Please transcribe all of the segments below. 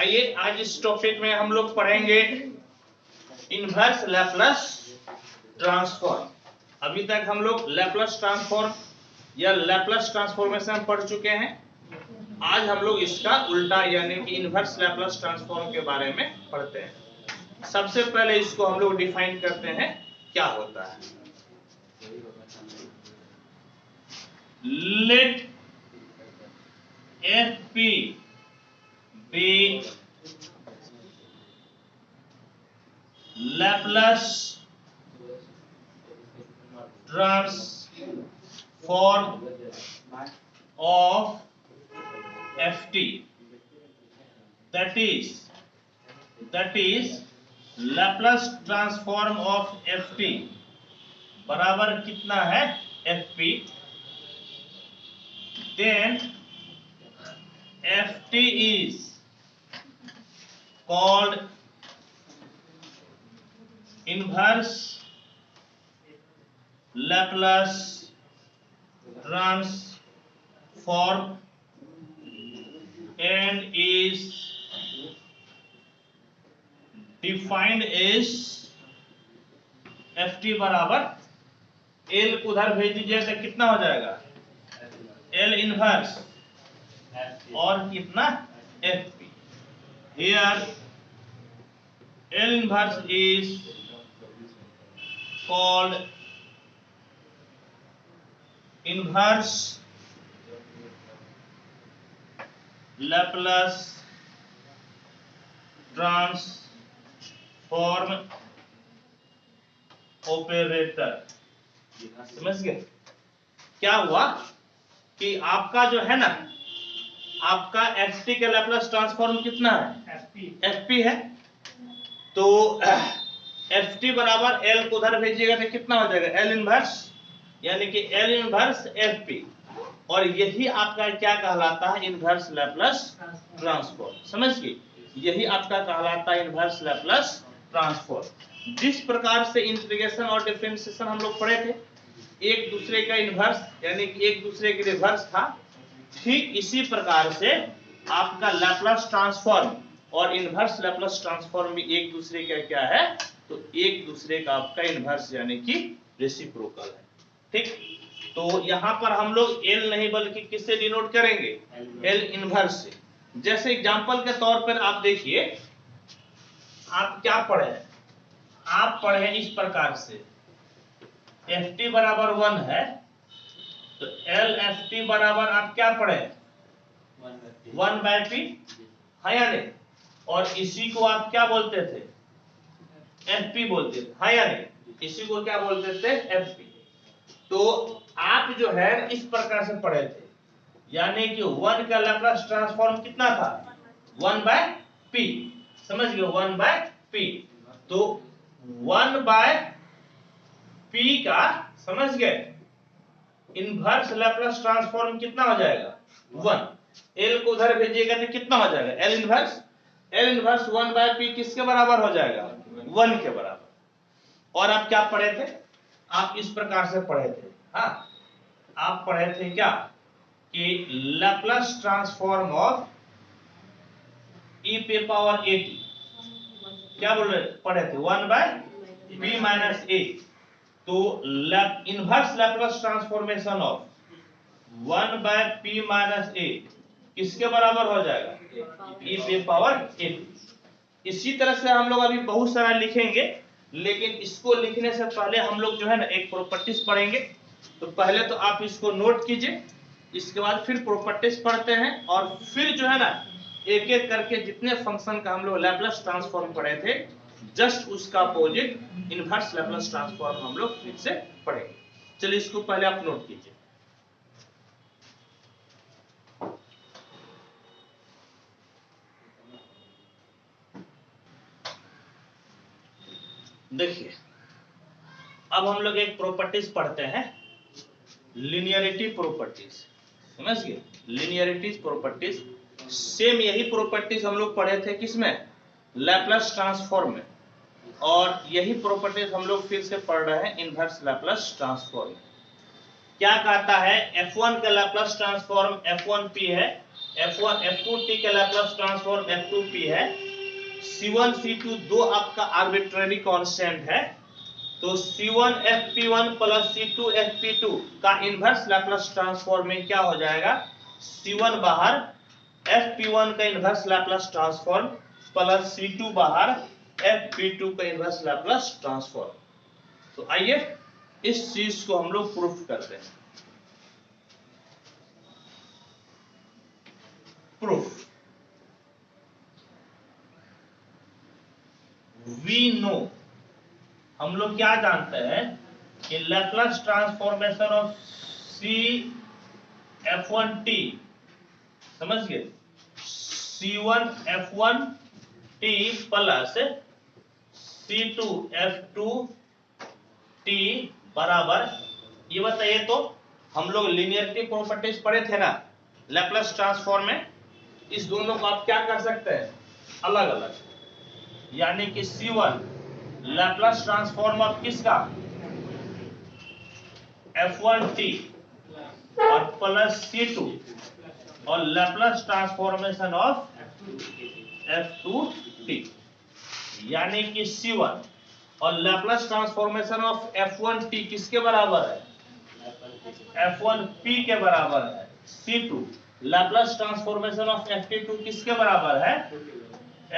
आइए आज इस टॉपिक में हम लोग पढ़ेंगे इनवर्स लैप्लस ट्रांसफॉर्म। अभी तक हम लोग लैप्लस ट्रांसफॉर्म या लैप्लस ट्रांसफॉर्मेशन पढ़ चुके हैं। आज हम लोग इसका उल्टा यानी कि इनवर्स लैप्लस ट्रांसफॉर्म के बारे में पढ़ते हैं। सबसे पहले इसको हम लोग डिफाइन करते हैं क्या होता है। Let FP be Laplace transform of FT, that is Laplace transform of FT बराबर कितना है FP, then FT is called inverse Laplace transform and is defined as FT बराबर L उधर भेज दीजिए तो कितना हो जाएगा L इनवर्स और कितना FP। Here L inverse is called inverse Laplace transform operator। समझ गए क्या हुआ कि आपका जो है ना, आपका FT का लैप्लस ट्रांसफॉर्म कितना है FP है, तो FT बराबर L को उधर भेजिएगा तो कितना हो जाएगा L इनवर्स यानी कि L इनवर्स FP, और यही आपका क्या कहलाता है इनवर्स लैप्लस ट्रांसफॉर्म। समझ गए, यही आपका कहलाता है इनवर्स लैप्लस ट्रांसफॉर्म। जिस प्रकार से इंटीग्रेशन और डिफरेंशिएशन हम लोग पढ़े थे, एक दूसरे का इनवर्स यानी कि एक दूसरे के रिवर्स था, ठीक इसी प्रकार से आपका लैप्लस ट्रांसफॉर्म और इनवर्स लैप्लस ट्रांसफॉर्म भी एक दूसरे का क्या है, तो एक दूसरे का आपका इनवर्स यानी कि रेसिप्रोकल है। ठीक, तो यहां पर हम लोग L नहीं बल्कि किससे डिनोट करेंगे L इनवर्स से। जैसे एग्जांपल के तौर पर आप देखिए, आप क्या पढ़े, आप पढ़े इस प्रकार से FT बराबर 1 है तो LFT बराबर आप क्या पढ़े 1/P है या नहीं, और इसी को आप क्या बोलते थे FP बोलते थे है या नहीं, इसी को क्या बोलते थे FP। तो आप जो है इस प्रकार से पढ़े थे, यानी कि 1 का लैप्लस ट्रांसफॉर्म कितना था 1/P। समझ गए 1/P, तो 1/P का समझ गए इनवर्स लैप्लस ट्रांसफॉर्म कितना हो जाएगा 1। L को उधर भेजिएगा तो कितना हो जाएगा L इनवर्स 1/P किसके बराबर हो जाएगा 1 के बराबर। और आप क्या पढ़े थे, आप इस प्रकार से पढ़े थे, हाँ आप पढ़े थे क्या कि लैप्लस ट्रांसफॉर्म ऑफ e⁻at, क्या बोल रहे पढ़े थे 1/P - a। तो inverse Laplace transformation of 1/P - a किसके बराबर हो जाएगा e⁻at। इसी तरह से हम लोग अभी बहुत सारा लिखेंगे, लेकिन इसको लिखने से पहले हम लोग जो है ना एक प्रॉपर्टीज पढ़ेंगे। तो पहले तो आप इसको नोट कीजिए, इसके बाद फिर प्रॉपर्टीज पढ़ते हैं, और फिर जो है ना एक एक करके जितने फंक्शन का हम लोग लैप्लस ट्रांसफॉर्म पढ़े थे, जस्ट उसका अपोजिट इनवर्स लैप्लस ट्रांसफॉर्म हम लोग फिर से पढ़ेंगे। चलिए इसको पहले आप नोट कीजिए। देखिए अब हम लोग एक प्रॉपर्टीज पढ़ते हैं, लिनियरिटी प्रॉपर्टीज। समझ गए, लिनियरिटी प्रॉपर्टीज, सेम यही प्रॉपर्टीज हम लोग पढ़े थे किसमें लैप्लस ट्रांसफॉर्म में, और यही प्रॉपर्टीज हम लोग फिर से पढ़ रहे हैं इनवर्स लैप्लस ट्रांसफॉर्म। क्या कहता है, F1 का लैपलेस ट्रांसफॉर्म F1p है, F2t का लैपलेस ट्रांसफॉर्म F2p है, C1 C2 दो आपका आर्बिट्रेरी कांस्टेंट है, तो C1 FP1 plus C2 FP2 का इनवर्स लैपलेस ट्रांसफॉर्म में क्या हो जाएगा, C1 बाहर, FP1 का inverse Laplace transform plus C2 बाहर, FP2 का इनवर्स लैपलेस ट्रांसफॉर्म। तो आइए इस चीज को हम लोग प्रूफ करते हैं। प्रूफ, वी नो, हम लोग क्या जानते हैं कि Laplace transformation of C F1t, समझ गए, C1 F1t plus C2 F2t बराबर, ये बताइए तो हम लोग लीनियरिटी प्रॉपर्टीज पढ़े थे ना लैपलेस ट्रांसफॉर्म में, इस दोनों को आप क्या कर सकते हैं, अलग अलग, यानी कि C1 लैपलेस ट्रांसफॉर्म ऑफ किसका, F1t और प्लस C2 और लैपलेस ट्रांसफॉर्मेशन ऑफ F2t, यानी कि C1 और लैपलेस ट्रांसफॉर्मेशन ऑफ F1t किसके बराबर है, F1p के बराबर है, C2 Laplace transformation of F2 किसके बराबर है,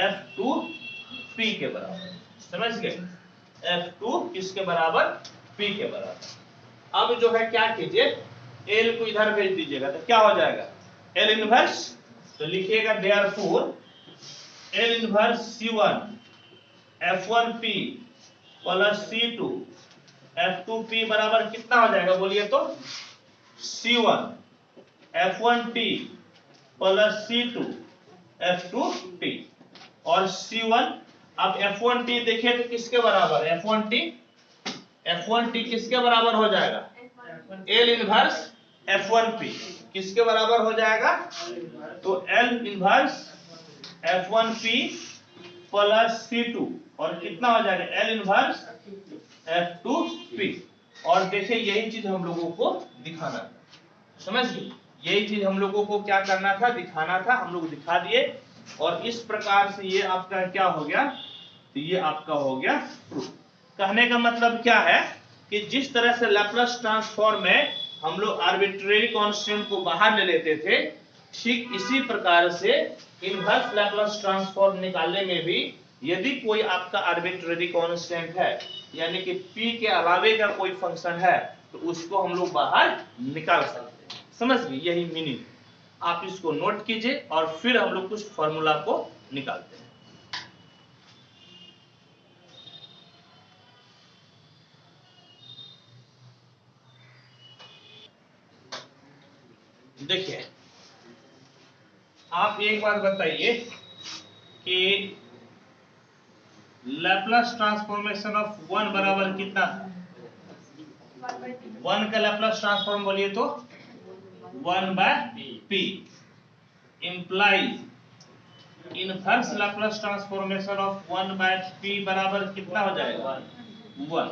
F2p के बराबर, समझ गए, F2 किसके बराबर, p के बराबर। अब जो है क्या कीजिए, L को इधर भेज दीजिएगा तो क्या हो जाएगा, L इनवर्स, तो लिखिएगा therefore L inverse C1 F1p plus C2 F2p बराबर कितना हो जाएगा बोलिए तो, C1 F1t plus C2 F2t, और C1 अब F1t देखिए तो किसके बराबर है, F1t किसके बराबर हो जाएगा, L इनवर्स F1p किसके बराबर हो जाएगा, तो L inverse F1p plus C2 और कितना हो जाएगा, L इनवर्स F2p। और देखिए यही चीज हम लोगों को दिखाना था, समझ गए, यही चीज हम लोगों को क्या करना था, दिखाना था, हम लोग दिखा दिए, और इस प्रकार से ये आपका क्या हो गया, तो ये आपका हो गया प्रूफ। कहने का मतलब क्या है कि जिस तरह से लैपलेस ट्रांसफॉर्म में हम लोग आर्बिट्रेरी कांस्टेंट को बाहर ले लेते थे, ठीक इसी प्रकार से इनवर्स लैपलेस ट्रांसफॉर्म निकालने में भी यदि कोई आपका आर्बिट्रेरी कांस्टेंट है, यानी कि p के अलावे का कोई फंक्शन है, तो उसको हम लोग बाहर निकाल सकते हैं, समझ गए, यही मीनिंग। आप इसको नोट कीजिए और फिर हम लोग कुछ फॉर्मूला को निकालते हैं। देखिए आप एक बात बताइए कि लैपलेस ट्रांसफॉर्मेशन ऑफ 1 बराबर कितना, 1 का लैपलेस ट्रांसफॉर्म बोलिए तो 1/p implies inverse Laplace transformation of 1/p बराबर कितना हो जाएगा, 1।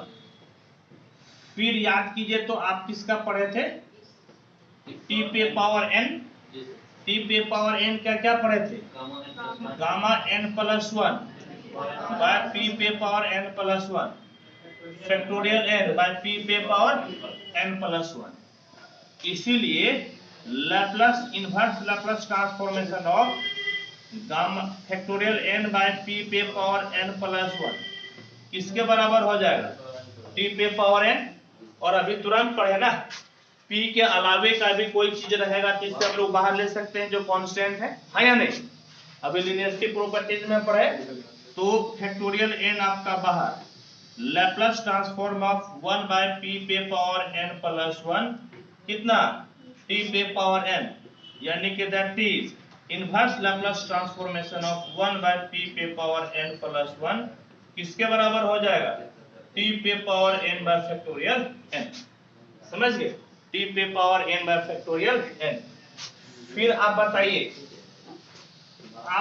फिर याद कीजिए तो आप किसका पढ़े थे, t पे पावर n, t पे पावर n क्या पढ़े थे, gamma n plus 1 bye p पे power n plus 1 factorial n by p पे पावर n प्लस 1। इसीलिए Laplace inverse Laplace transformation of gamma factorial n by p पे power n plus 1 किसके बराबर हो जाएगा, t पे पावर n, और अभी तुरंत पढ़े ना p के अलावे का भी कोई चीज रहेगा तो इससे हम लोग बाहर ले सकते हैं जो कांस्टेंट है या नहीं, अभी लीनियरिटी प्रॉपर्टीज में पढ़े, तो फैक्टोरियल n आपका बाहर, लैपलेस ट्रांसफॉर्म ऑफ 1/p पे पावर n प्लस 1 कितना, t पे पावर n, यानी कि that is inverse Laplace transformation of 1/p पे पावर n प्लस 1 किसके बराबर हो जाएगा, t पे power n bye factorial n, समझ गए, t पे power n bye factorial n। फिर आप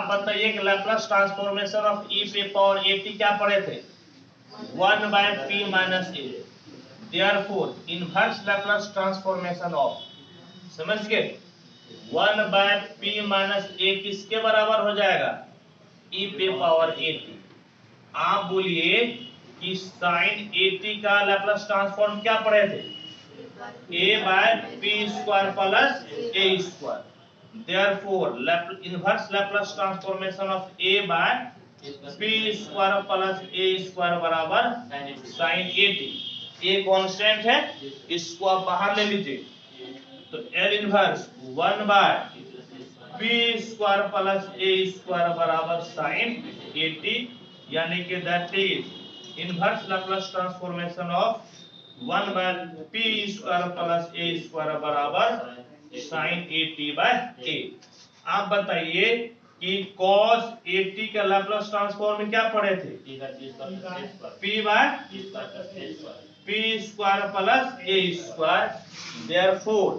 बताइए कि लैपलेस ट्रांसफॉर्मेशन ऑफ e पे पावर at क्या पढ़े थे, 1/p minus a, therefore inverse Laplace transformation of, समझ गए, 1/p माइनस a किसके बराबर हो जाएगा, e पे पावर at। आप बोलिए कि साइन at का लैप्लस ट्रांसफॉर्म क्या पढ़े थे, a/p square plus a square, therefore inverse Laplace transformation of a/p square plus a square बराबर साइन at। a कांस्टेंट है, इसको आप बाहर ले लीजिए, तो L inverse 1/p square plus a square बराबर साइन at, यानी कि that is inverse Laplace transformation of 1/p square plus a square बराबर साइन at/a। आप बताइए कि cos at का लैप्लस ट्रांसफॉर्म क्या पढ़े थे, p square plus a square, therefore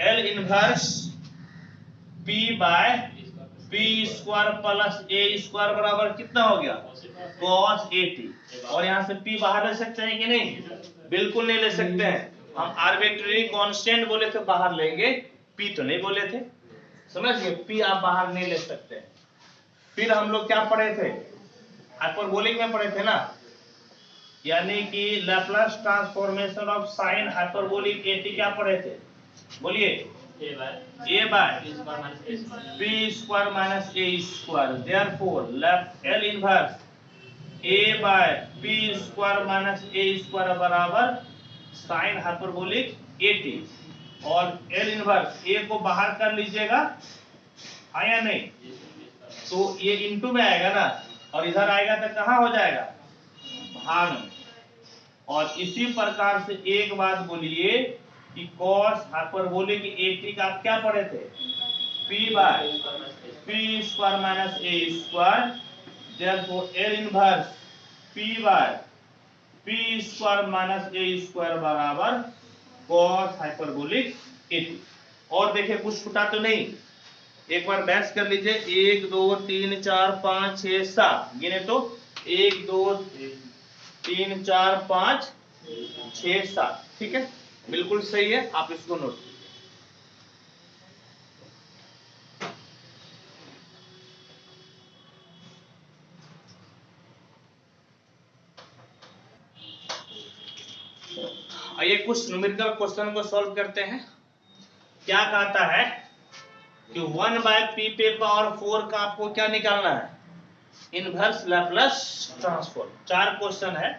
L inverse p/p square plus a square बराबर कितना हो गया, cos at। और यहाँ से p बाहर ले सकते हैं कि नहीं, बिल्कुल नहीं ले सकते हैं, हम आर्बिट्रेरी कांस्टेंट बोले थे बाहर लेंगे, p तो नहीं बोले थे, समझ गए, p आप बाहर नहीं ले सकते हैं। फिर हम लोग क्या पढ़े थे, हाइपरबोलिक में पढ़े थे ना, यानी कि Laplace transformation of sine hyperbolic at क्या पढ़े थे, बोलिए, a/p square minus a square, therefore L inverse a/p square minus a square बराबर साइन हाइपरबोलिक at। और L इनवर्स a को बाहर कर लीजिएगा, हाँ या नहीं, तो ये इनटू में आएगा ना, और इधर आएगा तो कहाँ हो जाएगा, भाग में। और इसी प्रकार से एक बात बोलिए कि cos हाइपरबोलिक at का आप क्या पढ़े थे, p/p square minus a square, therefore L inverse p/p square minus a square बराबर cos हाइपरबोलिक at। और देखिए कुछ छूटा तो नहीं, एक बार बैच कर लीजिए, 1 2 3 4 5 6 7 गिने तो 1 2 3 4 5 6 7, ठीक है, बिल्कुल सही है, आप इसको नोट कीजिए। आइए कुछ न्यूमेरिकल क्वेश्चन को सॉल्व करते हैं। क्या कहता है कि 1/p पे पावर 4 का आपको क्या निकालना है, इनवर्स लैप्लस ट्रांसफॉर्म। 4 क्वेश्चन है,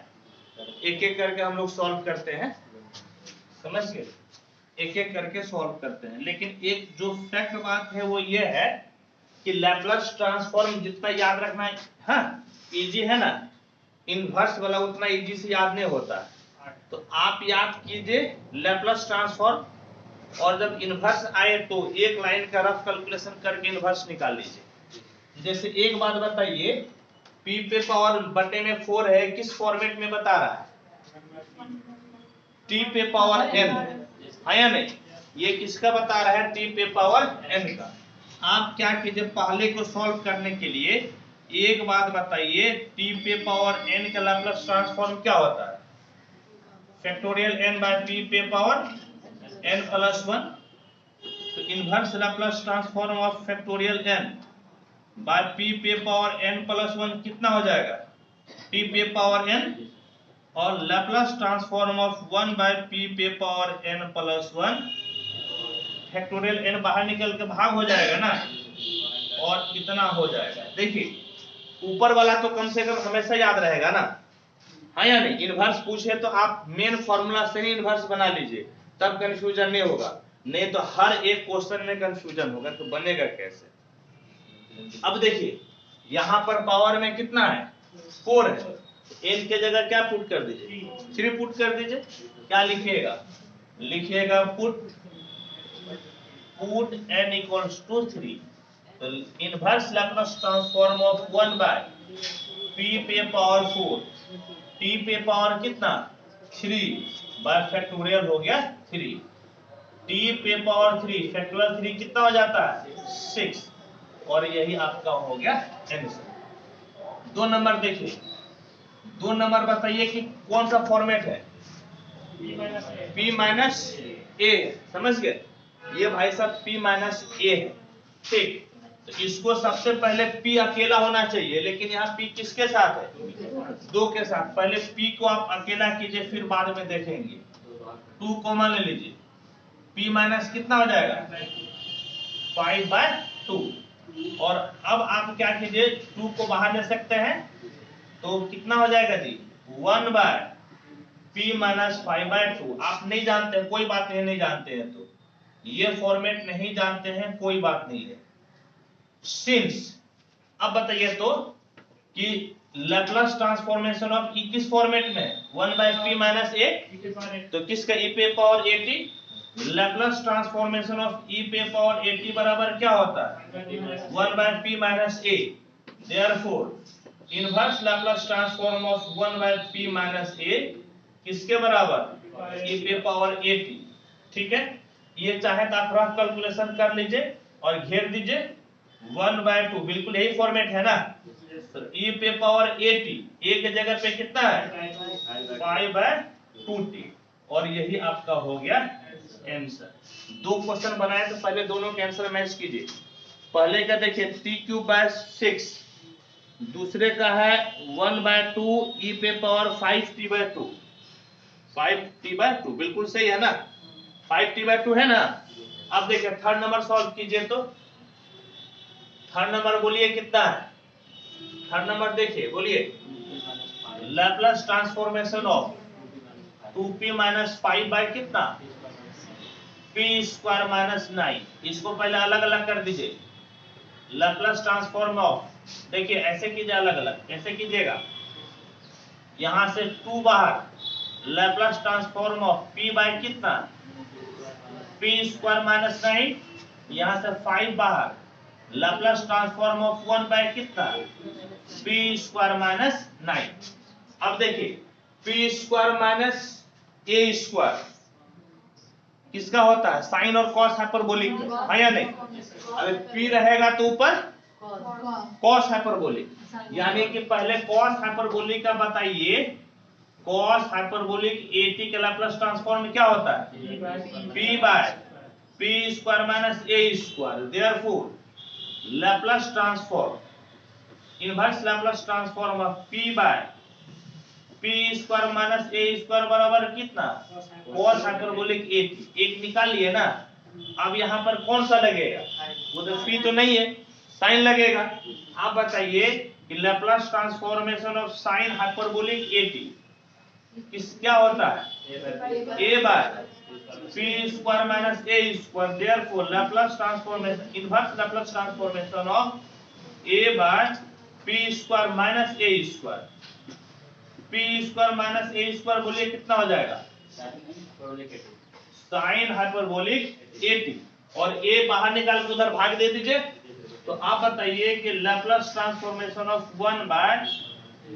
एक एक करके हम लोग सॉल्व करते हैं, समझ गए, एक एक करके सॉल्व करते हैं। लेकिन एक जो फैक्ट बात है वो ये है कि लैप्लस ट्रांसफॉर्म जितना याद रखना है, हाँ इजी है ना, इनवर्स वाला उतना इजी से याद नहीं होता। तो आप याद कीजिए लैप्लस ट्रांसफॉर्म, और जब इनवर्स आए तो एक लाइन का रफ कैलकुलेशन करके इनवर्स निकाल लीजिए। जैसे एक बात बताइए, p पे पावर बटे में 4 है, किस फॉर्मेट में बता रहा है, t पे पावर n, है या नहीं, ये किसका बता रहा है, t पे पावर n का। आप क्या कीजिए, पहले को सॉल्व करने के लिए एक बात बताइए, t पे पावर n का लैप्लस ट्रांसफॉर्म क्या होता है, फैक्टोरियल n/p पे पावर n प्लस 1। तो inverse Laplace transform of factorial n by p पे पावर n प्लस 1 कितना हो जाएगा, t पे पावर n, और लैप्लस ट्रांसफॉर्म ऑफ 1/p पे power n plus 1, factorial n बाहर निकल के भाग हो जाएगा ना, और कितना हो जाएगा। देखिए ऊपर वाला तो कम से कम हमेशा याद रहेगा ना, हाँ या नहीं, इनवर्स पूछे तो आप मेन फॉर्मूला से ही इनवर्स बना लीजिए, तब कंफ्यूजन नहीं होगा, नहीं तो हर एक क्वेश्चन में कंफ्यूजन होगा, तो बनेगा कैसे। अब देखिए यहां पर पावर में कितना है, 4 है, n के जगह क्या पुट कर दीजिए, 3 पुट कर दीजिए, क्या लिखिएगा, लिखिएगा पुट n इक्वल्स टू 3। तो inverse Laplace transform of 1/p पे पावर 4, t पे पावर कितना 3 बाय फैक्टोरियल हो गया 3, t पे पावर 3 फैक्टोरियल 3 कितना हो जाता है 6, और यही आपका हो गया आंसर। 2 नंबर देखिए, 2 नंबर बताइए कि कौन सा फॉर्मेट है? P माइनस ए, समझ गए? ये भाई साहब P माइनस ए है, ठीक। तो इसको सबसे पहले P अकेला होना चाहिए, लेकिन यहाँ P किसके साथ है? 2 के साथ। पहले P को आप अकेला कीजिए, फिर बाद में देखेंगे। 2 कॉमन ले लीजिए, P माइनस कितना हो जाएगा? 5/2। और अब आप क्या कीजिए, 2 को बाहर ले सकते हैं, तो कितना हो जाएगा जी? 1/P minus 5/2। आप नहीं जानते हैं, कोई बात नहीं, नहीं जानते हैं तो ये फॉर्मेट नहीं जानते हैं, कोई बात नहीं है। सिंस, अब बताइए तो कि लैप्लस ट्रांसफॉर्मेशन ऑफ ई किस फॉर्मेट में? 1/P माइनस ए, तो किसका? e पे power at। Laplace transformation of e पे पावर at बराबर क्या होता है? 1/P minus a. Therefore inverse Laplace transform of 1/P minus a किसके बराबर? e पे पावर at, ठीक है। ये चाहे तो आप रफ कैलकुलेशन कर लीजिए और घेर दीजिए 1/2, बिल्कुल यही फॉर्मेट है ना। तो e पे पावर at एक जगह पे कितना है? 5/2t, और यही आपका हो गया आंसर। 2 क्वेश्चन बनाए तो पहले दोनों के आंसर मैच कीजिए। पहले का देखिए t3/6, दूसरे का है 1/2 e पे पावर 5t/2, 5t/2 बिल्कुल सही है ना, 5t/2 है ना। अब देखिए थर्ड नंबर सॉल्व कीजिए, तो थर्ड नंबर बोलिए कितना है? थर्ड नंबर देखिए, बोलिए। Laplace transformation of 2p minus 5 by कितना? p square minus 9। इसको पहले अलग अलग कर दीजिए। लैप्लस ट्रांसफॉर्म ऑफ, देखिए ऐसे कीजिए, अलग अलग कैसे कीजिएगा? यहां से 2 बाहर, Laplace transform of p by कितना? p square minus 9। यहां से 5 बाहर, लैप्लस ट्रांसफॉर्म ऑफ 1 बाय कितना? p square minus 9। अब देखिए p square minus a square किसका होता है? साइन और कॉस हाइपरबोलिक, है या नहीं? अगर p रहेगा तो ऊपर कॉस हाइपरबोलिक, यानी कि पहले कॉस हाइपरबोलिक का बताइए। कॉस हाइपरबोलिक at का लैप्लस ट्रांसफॉर्म क्या होता है? p by p square minus a square. Therefore Laplace transform, inverse Laplace transform of p by p square minus a square बराबर कितना? cos hyperbolic at। एक निकाल लिए ना। अब यहाँ पर कौन सा लगेगा? वो तो p तो नहीं है, साइन लगेगा। आप बताइए कि Laplace transformation of sine hyperbolic at किस क्या होता है? a by p square minus a square. Therefore Laplace transformation, inverse Laplace transformation of a by p square minus a square. p square minus a square बोलिए कितना हो जाएगा? Sine hyperbolic 80, और a बाहर निकाल के उधर भाग दे दीजिए। तो आप बताइए कि Laplace transformation of 1 bye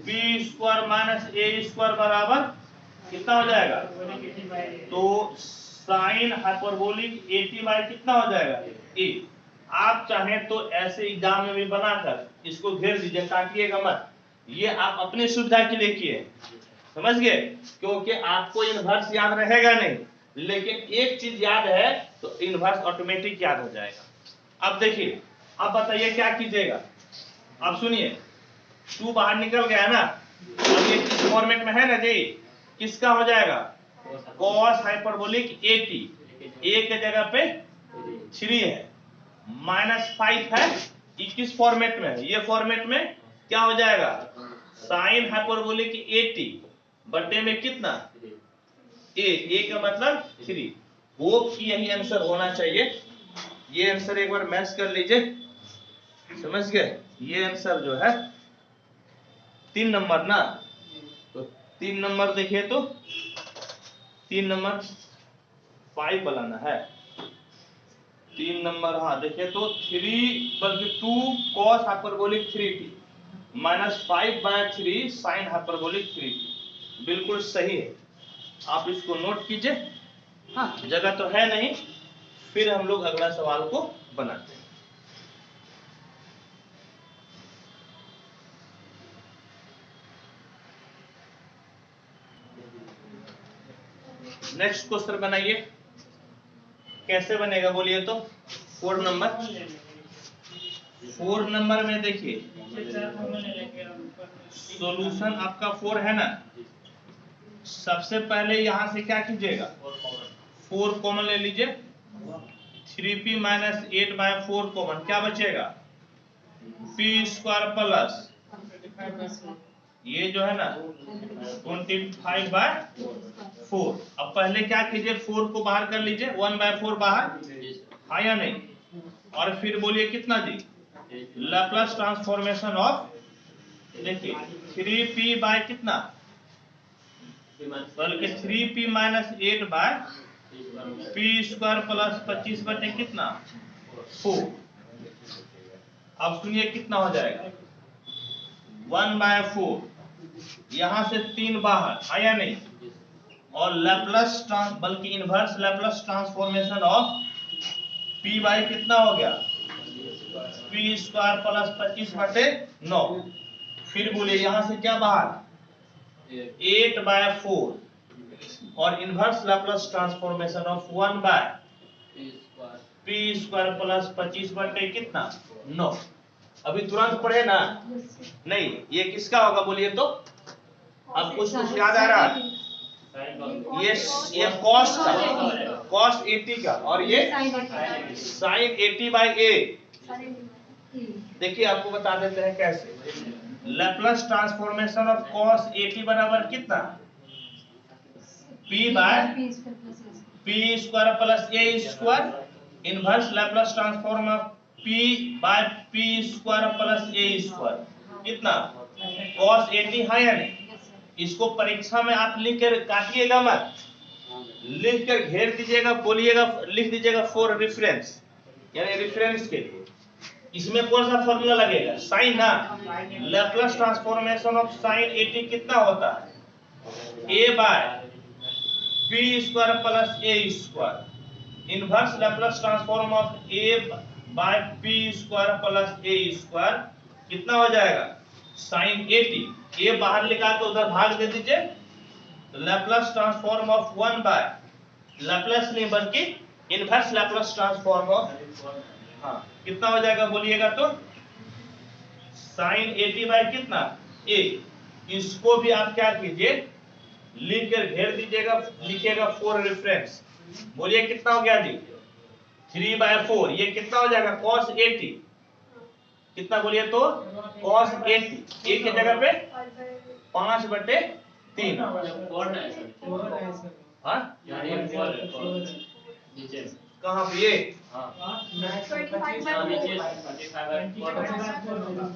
p square minus a square बराबर कितना हो जाएगा? तो साइन हाइपरबोलिक 80 बाय कितना हो जाएगा? a। आप चाहें तो ऐसे एग्जाम में भी बनाकर इसको घेर दीजिए, काटिएगा मत, ये आप अपनी सुविधा के लिए किए, समझ गए? क्योंकि आपको इनवर्स याद रहेगा नहीं, लेकिन एक चीज याद है तो इनवर्स ऑटोमेटिक याद हो जाएगा। अब देखिए, अब बताइए क्या कीजिएगा? अब सुनिए, 2 बाहर निकल गया ना। अब ये किस फॉर्मेट में है ना जी? किसका हो जाएगा? cos हाइपरबोलिक 80, एक जगह पे 3 है, -5 है। ये किस फॉर्मेट में है? ये फॉर्मेट में क्या हो जाएगा? साइन हाइपरबोलिक 80 बटे में कितना? a का मतलब 3। होप कि यही आंसर होना चाहिए। ये आंसर एक बार मैच कर लीजिए, समझ गए? ये आंसर जो है 3 नंबर ना, तो 3 नंबर देखिए, तो 3 नंबर 5 बनाना है। 3 नंबर, हाँ देखिए तो 3 बल्कि 2 cos hyperbolic 3t -5/3 sine hyperbolic 3t, बिल्कुल सही है। आप इसको नोट कीजिए। हाँ, जगह तो है नहीं, फिर हम लोग अगला सवाल को बनाते हैं। नेक्स्ट क्वेश्चन बनाइए। कैसे बनेगा बोलिए तो। 4 नंबर में देखिए सॉल्यूशन आपका 4 है ना। सबसे पहले यहां से क्या कीजिएगा, 4 कॉमन ले लीजिए। 3p माइनस 8/4 कॉमन, क्या बचेगा, p स्क्वायर प्लस ये जो है ना 25/4। अब पहले क्या कीजिए, 4 को बाहर कर लीजिए, 1/4 बाहर, हाँ या नहीं। और फिर बोलिए कितना जी, लैप्लस ट्रांसफॉर्मेशन ऑफ, देखिए 3p बाय कितना, बल्कि 3p minus 8/p square plus 25 बटे कितना 4। अब सुनिए कितना हो जाएगा, 1/4, यहां से 3 बाहर, है या नहीं। और लैप्लस बल्कि inverse Laplace transformation of p by कितना हो गया, p स्क्वायर प्लस 25/9। फिर बोलिए यहां से क्या बाहर, 8/4 और inverse Laplace transformation of 1/p square plus 25 बटे कितना 9। अभी तुरंत पढ़े ना, नहीं ये किसका होगा बोलिए तो। अब कुछ याद आ रहा है, ये कॉस्ट का, कॉस्ट 80 का, और ये साइन 80/a। देखिए आपको बता देते हैं कैसे। लैप्लस ट्रांसफॉर्मेशन ऑफ कॉस 80 बराबर कितना, p by p square plus a square, inverse Laplace transform of p by p square plus a square, कितना cos 80, है या नहीं। इसको परीक्षा में आप लिख कर काटिएगा मत, लिख कर घेर दीजिएगा, बोलिएगा, लिख दीजिएगा फॉर रेफरेंस, यानी रेफरेंस के लिए। इसमें कौन सा फॉर्मूला लगेगा, साइन ना। लैप्लस ट्रांसफॉर्मेशन ऑफ साइन 80 कितना होता है, a by p square plus a square, inverse Laplace transform of a by p square plus a square, कितना हो जाएगा साइन 80। a बाहर निकाल के उधर भाग दे दीजिए, तो Laplace transform of 1 by, Laplace नहीं बल्कि इनवर्स लैप्लस ट्रांसफॉर्म ऑफ, हाँ कितना हो जाएगा बोलिएगा तो, साइन 80 बाय कितना a। इसको भी आप क्या कीजिए, लिख कर घेर दीजिएगा, लिखिएगा फॉर रेफरेंस। बोलिए कितना हो गया जी, 3/4, ये कितना हो जाएगा cos 80, कितना बोलिए तो cos 80, a की जगह पे 5/3, हाँ कहाँ पे ये,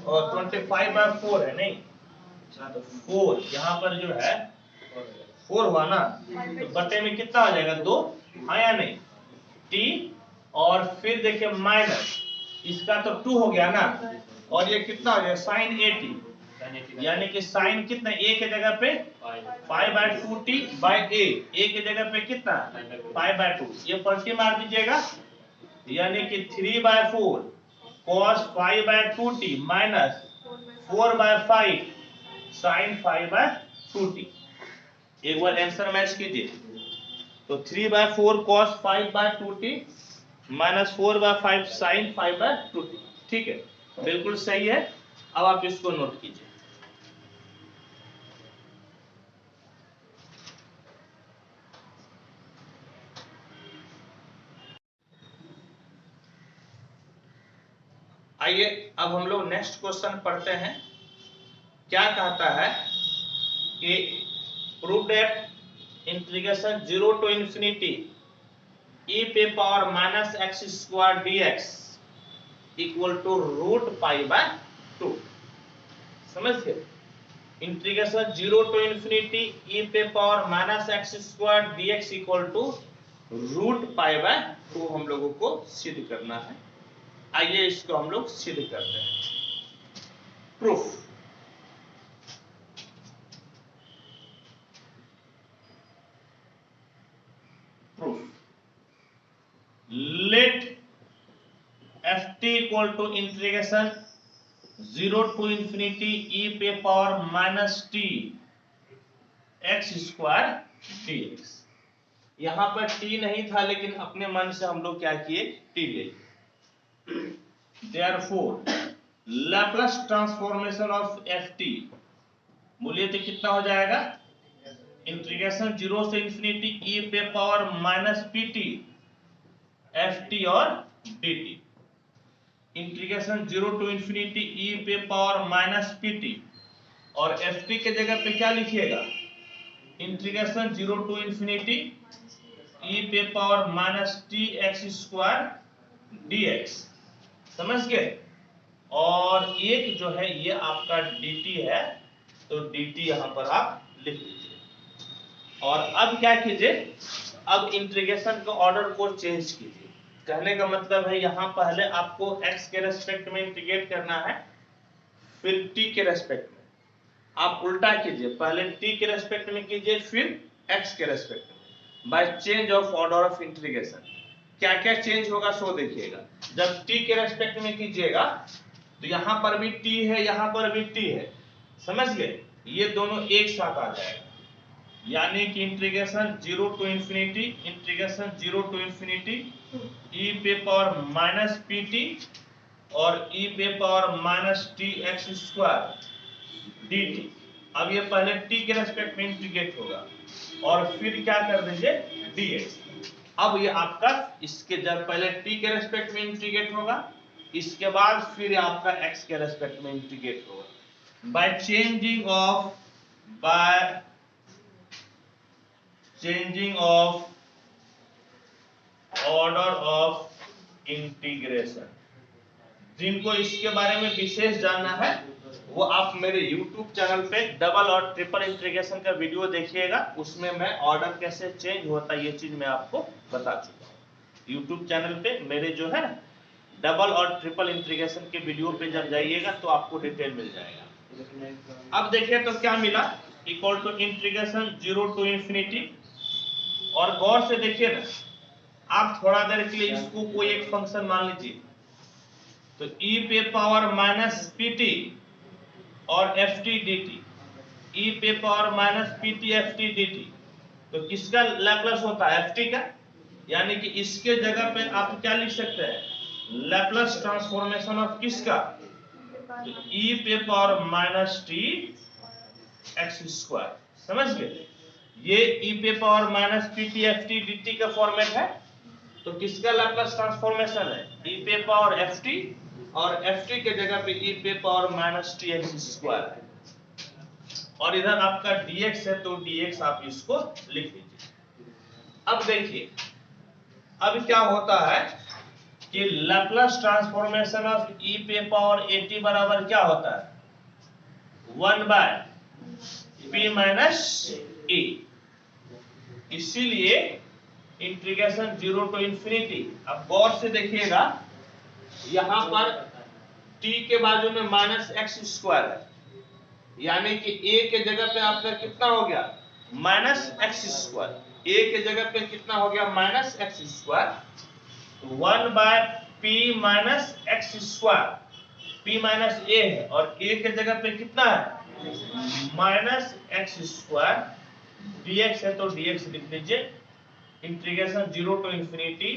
और 25/4 है नहीं, तो 4 यहाँ पर जो है 4 हुआ ना, तो बटे में कितना हो जाएगा 2, हाँ या नहीं, t। और फिर देखिए माइनस इसका तो 2 हो गया ना, और ये कितना हो जाएगा साइन 80, यानी कि साइन कितना, a के जगह पे 5/2t बाय a के जगह पे कितना 5/2, ये पलटी मार दीजिएगा, यानी कि 3/4 cos 5/2t minus 4/5 sign 5/2t। एक बार आंसर मैच कीजिए, तो 3/4 cos 5/2t minus 4/5 sign 5/2t, ठीक है, बिल्कुल सही है। अब आप इसको नोट कीजिए। आइए अब हम लोग नेक्स्ट क्वेश्चन पढ़ते हैं। क्या कहता है कि prove that integration 0 to infinity e पे power minus x square dx equal to √π/2। समझ गए, इंटीग्रेशन 0 to infinity e पे power minus x square dx equal to √π/2 हम लोगों को सिद्ध करना है। आइए इसको हम लोग सिद्ध करते हैं। Proof, let ft equal to integration 0 to infinity e पे power minus t x square dx। यहां पर t नहीं था, लेकिन अपने मन से हम लोग क्या किए, t ले लिए। Therefore, Laplace transformation of ft मूल्य तो कितना हो जाएगा, इंटीग्रेशन 0 से इंफिनिटी e पे पावर माइनस pt ft और dt, integration 0 to infinity e पे पावर माइनस pt, और ft के जगह पे क्या लिखिएगा, इंटीग्रेशन 0 टू इंफिनिटी e पे power minus t x square dx, समझ गए। और एक जो है ये आपका dt है, तो dt यहां पर आप लिख लीजिए। और अब क्या कीजिए, अब इंटीग्रेशन का ऑर्डर को चेंज कीजिए। कहने का मतलब है यहां पहले आपको x के रेस्पेक्ट में इंटीग्रेट करना है, फिर t के रेस्पेक्ट में। आप उल्टा कीजिए, पहले t के रेस्पेक्ट में कीजिए, फिर x के रेस्पेक्ट में, by change of order of integration. क्या क्या चेंज होगा सो देखिएगा। जब t के रेस्पेक्ट में कीजिएगा तो यहां पर भी t है, यहां पर भी t है, समझ गए, ये दोनों एक साथ आ जाएगा, यानी कि integration 0 to infinity, integration 0 to infinity e पे पावर माइनस pt और e पे power minus t x square dt। अब ये पहले t के रेस्पेक्ट में इंटीग्रेट होगा और फिर क्या कर देंगे, dx। अब ये आपका इसके जब पहले t के रेस्पेक्ट में इंटीग्रेट होगा, इसके बाद फिर आपका x के रेस्पेक्ट में इंटीग्रेट होगा, bye changing of order of integration. जिनको इसके बारे में विशेष जानना है वो आप मेरे YouTube चैनल पे डबल और ट्रिपल इंटीग्रेशन का वीडियो देखिएगा, उसमें मैं ऑर्डर कैसे चेंज होता है ये चीज मैं आपको बता चुका हूँ। YouTube चैनल पे मेरे जो है ना डबल और ट्रिपल इंटीग्रेशन के वीडियो पे जब जाइएगा तो आपको डिटेल मिल जाएगा। अब देखिए तो क्या मिला, equal to integration 0 to infinity, और गौर से देखिए ना, आप थोड़ा देर के लिए इसको कोई एक फंक्शन मान लीजिए, तो e पे पावर माइनस pt और ft dt, e पे power minus pt ft dt, तो किसका लैप्लस होता है, ft का, यानी कि इसके जगह पे आप क्या लिख सकते हैं, लैप्लस ट्रांसफॉर्मेशन ऑफ किसका, तो e पे power minus t x square, समझ गए। ये e पे power minus pt ft dt का फॉर्मेट है, तो किसका लैप्लस ट्रांसफॉर्मेशन है, e पे पावर ft, और ft के जगह पे e पे power minus t x square है, और इधर आपका dx है तो dx आप इसको लिख लीजिए। अब देखिए अब क्या होता है कि लैप्लस ट्रांसफॉर्मेशन ऑफ e पे पावर at बराबर क्या होता है, 1 बाय p माइनस a। इसीलिए इंटीग्रेशन 0 टू इंफिनिटी, अब गौर से देखिएगा यहां पर t के बाजू में माइनस एक्स स्क्वायर है, यानी कि a के जगह पे आपका कितना हो गया, माइनस एक्स स्क्वायर, a के जगह पे कितना हो गया, minus x square, 1 bye p minus x square, p minus a है और a के जगह पे कितना है, माइनस एक्स स्क्वायर, dx है तो dx लिख लीजिए, integration 0 to infinity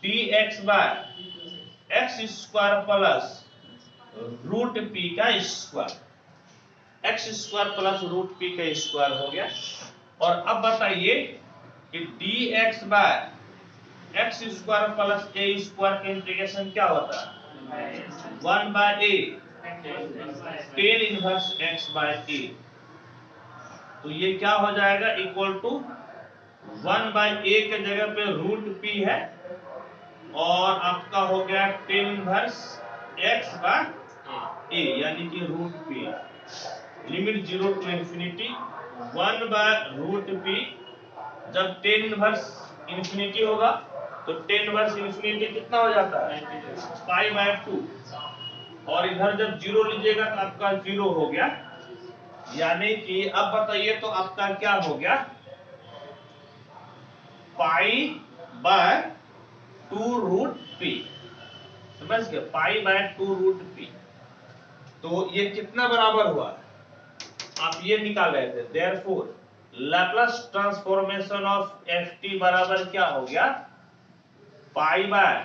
dx by x square plus root p का square, x square plus root p का स्क्वायर हो गया। और अब बताइए कि dx by x square plus a square का इंटीग्रेशन क्या होता है, 1 by a tan inverse x by a, तो ये क्या हो जाएगा, इक्वल टू 1 बाय a के जगह पे रूट p है और आपका हो गया tan inverse x by a, यानी कि root p, limit 0 to infinity 1 by root p, जब tan इनवर्स इंफिनिटी होगा तो tan इनवर्स इंफिनिटी कितना हो जाता है, पाई बाय 2, और इधर जब 0 लीजिएगा तो आपका 0 हो गया, यानी कि अब बताइए तो आपका क्या हो गया, पाई बाय 2 रूट p, समझ गए, पाई बाय 2 रूट p, तो ये कितना बराबर हुआ, आप ये निकाल रहे थे, therefore Laplace transformation of f t बराबर क्या हो गया, pi by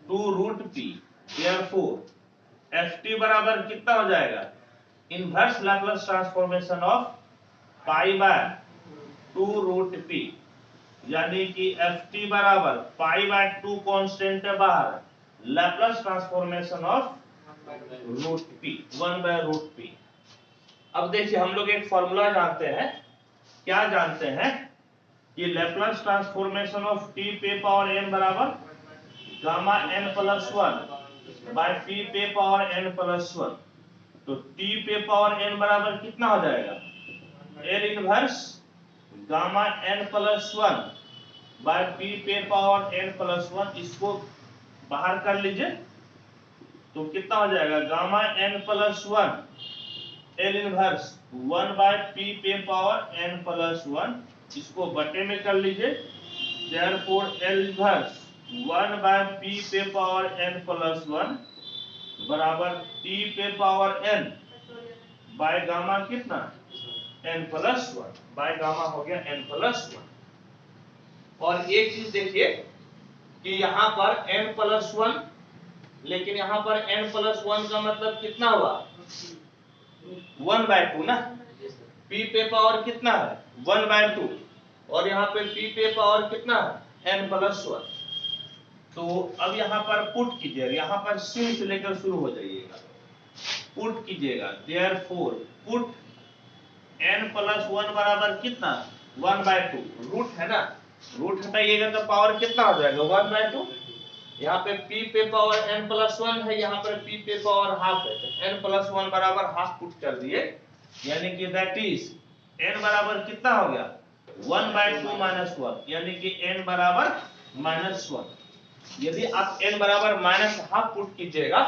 2 root p. Therefore f t बराबर कितना हो जाएगा, inverse Laplace transformation of pi by 2 root p, यानी कि एफ टी बराबर पाई बाय 2 कांस्टेंट है बाहर, Laplace transformation of root p 1 by root p. अब देखिए हम लोग एक फॉर्मूला जानते हैं, क्या जानते हैं कि लैप्लस ट्रांसफॉर्मेशन ऑफ टी पे पावर n बराबर gamma n plus 1 by P पे पावर n प्लस 1। तो टी पे पावर n बराबर कितना हो जाएगा, l inverse gamma n plus 1 by P पे पावर n प्लस 1। इसको बाहर कर लीजिए तो कितना हो जाएगा, gamma n plus 1 l inverse 1 by P पे पावर n प्लस 1। इसको बटे में कर लीजिए, therefore l inverse 1 by P पे पावर n प्लस 1 बराबर t पे पावर n बाय गामा कितना n प्लस 1 बाय गामा हो गया n प्लस 1। और एक चीज देखिए कि यहाँ पर n प्लस 1, लेकिन यहाँ पर n प्लस 1 का मतलब कितना हुआ, 1 बाय 2 ना। p पे पावर कितना है 1 बाय 2, और यहाँ पे p पे पावर कितना है n प्लस 1। तो अब यहाँ पर पुट कीजिएगा, यहाँ पर सी से लेकर शुरू हो जाइएगा, पुट कीजिएगा। देयरफॉर पुट n प्लस 1 बराबर कितना 1 बाय 2, रूट है ना, रूट हटाइएगा तो पावर कितना हो जाएगा 1 बाय 2। यहाँ पे p पे पावर n प्लस 1 है, यहाँ पर p पे पावर हाफ है, तो n प्लस 1 बराबर हाफ पुट कर दिए, यानी कि दैट इज n बराबर कितना हो गया 1 बाय 2 माइनस 1, यानी कि n बराबर माइनस 1। यदि आप n बराबर माइनस हाफ पुट कीजिएगा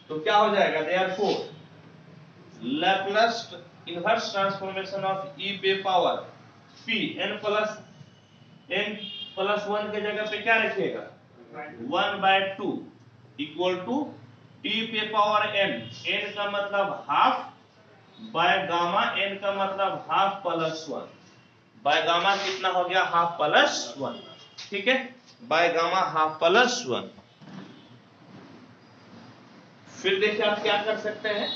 तो क्या हो जाएगा, therefore Laplace inverse transformation of e पे पावर p n प्लस 1 के जगह पे क्या रखिएगा 1 बाय 2 इक्वल टू t पे पावर n, n का मतलब हाफ बाय गामा, n का मतलब हाफ प्लस 1 बाय गामा कितना हो गया हाफ प्लस 1, ठीक है, बाय गामा हाफ प्लस 1। फिर देखिए आप क्या कर सकते हैं,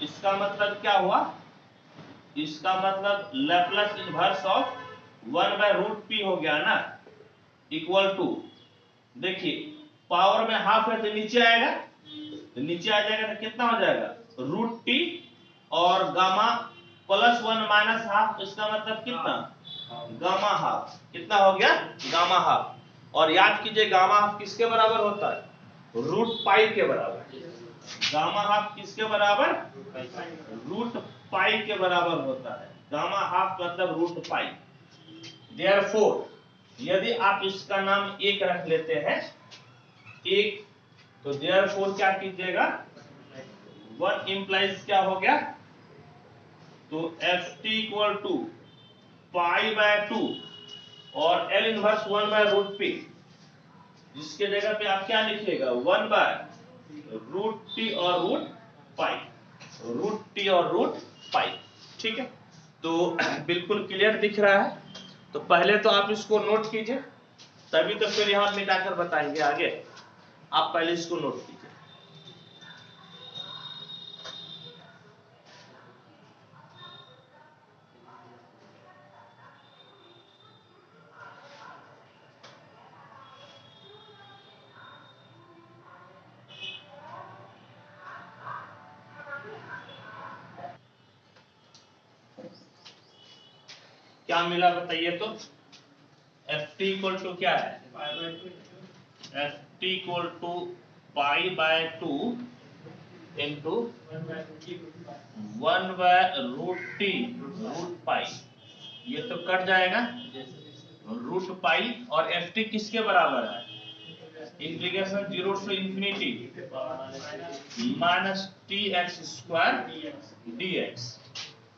इसका मतलब क्या हुआ, इसका मतलब Laplace inverse of 1 by root p हो गया ना, इक्वल टू, देखिए पावर में हाफ है तो नीचे आएगा, तो नीचे आ जाएगा तो कितना हो जाएगा रूट टी, और गामा प्लस 1 माइनस हाफ, इसका मतलब कितना गामा हाफ, कितना हो गया गामा हाफ। और याद कीजिए गामा हाफ किसके बराबर होता है, रूट पाई के बराबर। गामा हाफ किसके बराबर, रूट पाई के बराबर होता है, गामा हाफ मतलब रूट पाई। देयरफॉर यदि आप इसका नाम एक रख लेते हैं, एक, तो देयरफॉर क्या कीजिएगा 1 इंप्लाइज क्या हो गया, तो f t equal to pi by 2 और L inverse 1 by root p, जिसके जगह पे आप क्या लिखिएगा 1 बाय रूट टी और रूट पाई, रूट टी और रूट पाई, ठीक है। तो बिल्कुल क्लियर दिख रहा है, तो पहले तो आप इसको नोट कीजिए, तभी तो फिर यहाँ मिटाकर बताएंगे आगे। आप पहले इसको नोट कीजिए। क्या मिला बताइए तो, एफ टी इक्वल टू क्या है, f t equal to pi by 2 into 1 by root t root pi, ये तो कट जाएगा रूट पाई, और एफ टी किसके बराबर है, integration 0 to infinity minus t x square d x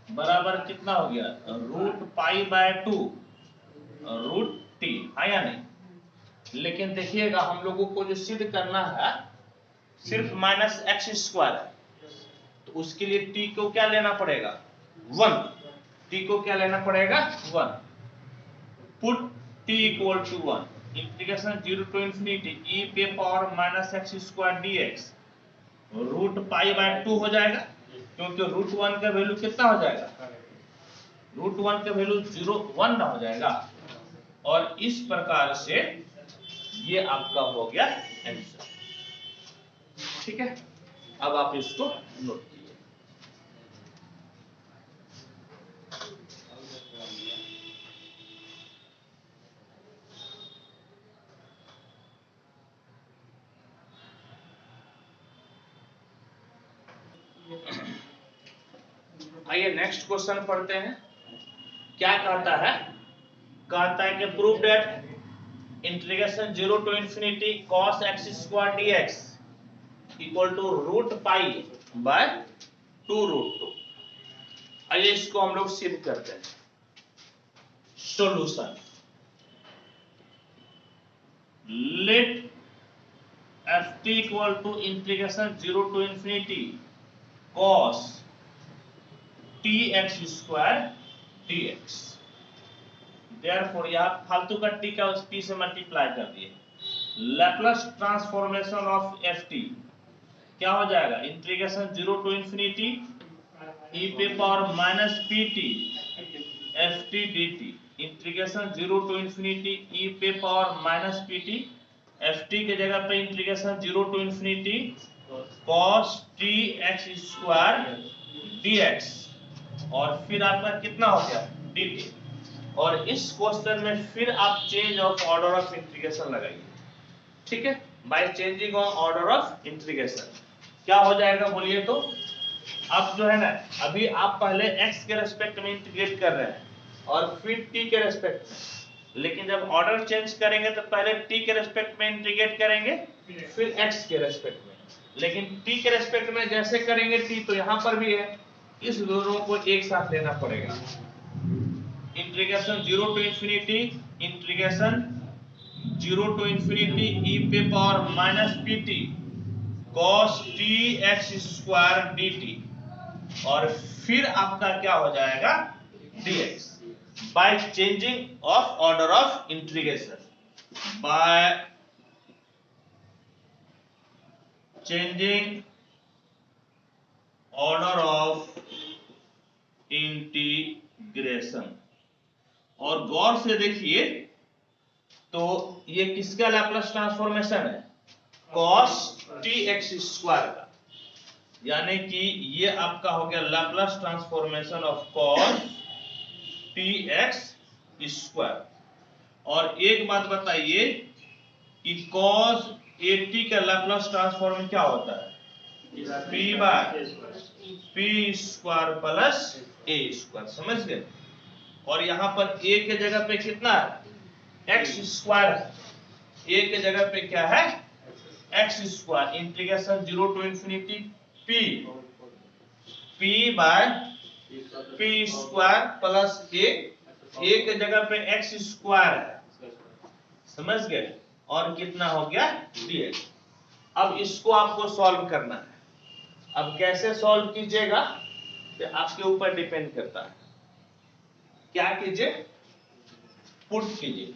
बराबर कितना हो गया root pi by 2 root t, है या नहीं। लेकिन देखिएगा हम लोगों को जो सिद्ध करना है सिर्फ माइनस एक्स स्क्वायर है, तो उसके लिए टी को क्या लेना पड़ेगा 1, t को क्या लेना पड़ेगा 1, put t equal to 1 integration 0 to infinity e पे power minus x square dx root pi by 2 हो जाएगा, क्योंकि रूट 1 का वैल्यू कितना हो जाएगा, रूट 1 का वैल्यू 0 1 ना हो जाएगा। और इस प्रकार से ये आपका हो गया आंसर। ठीक है, अब आप इसको नोट कीजिए। आइए नेक्स्ट क्वेश्चन पढ़ते हैं। क्या कहता है, कहता है कि prove that integration 0 to infinity cos x square dx equal to root pi by 2 root 2। आइए इसको हम लोग सिद्ध करते हैं। Solution, let ft equal to integration 0 to infinity cos tx square dx। Therefore यहां फालतू का t का उस p से मल्टीप्लाई कर दिए। लैप्लस ट्रांसफॉर्मेशन ऑफ ft क्या हो जाएगा, इंटीग्रेशन 0 टू इंफिनिटी e पे power minus pt ft dt integration 0 to infinity e पे पावर माइनस pt ft के जगह पे integration 0 to infinity cos tx square dx और फिर आपका कितना हो गया dt। और इस क्वेश्चन में फिर आप change of order of integration लगाइए। ठीक है, bye changing of order of integration क्या हो जाएगा बोलिए तो। अब जो है ना, अभी आप पहले x के रेस्पेक्ट में इंटीग्रेट कर रहे हैं और फिर t के रेस्पेक्ट में, लेकिन जब ऑर्डर चेंज करेंगे तो पहले t के रेस्पेक्ट में इंटीग्रेट करेंगे फिर x के रेस्पेक्ट में। लेकिन t के रेस्पेक्ट में जैसे करेंगे t तो यहां पर भी है, इस दोनों को एक साथ लेना पड़ेगा। Integration 0 to infinity integration 0 to infinity e पे power minus pt cos tx square dt और फिर आपका क्या हो जाएगा dx by changing of order of integration, by changing order of integration. और गौर से देखिए तो ये किसका लैप्लस ट्रांसफॉर्मेशन है, cos tx स्क्वायर का, यानी कि ये आपका हो गया Laplace transformation of cos tx square. और एक बात बताइए कि cos at का लैप्लस ट्रांसफॉर्म क्या होता है, p by p square plus a square, समझ गए। और यहां पर a के जगह पे कितना है x स्क्वायर, a के जगह पे क्या है x square integration 0 to infinity p by p square plus a के जगह पे x स्क्वायर है, समझ गए। और कितना हो गया dx। अब इसको आपको सॉल्व करना है। अब कैसे सॉल्व कीजिएगा तो आपके ऊपर डिपेंड करता है। क्या कीजिए, पुट कीजिए,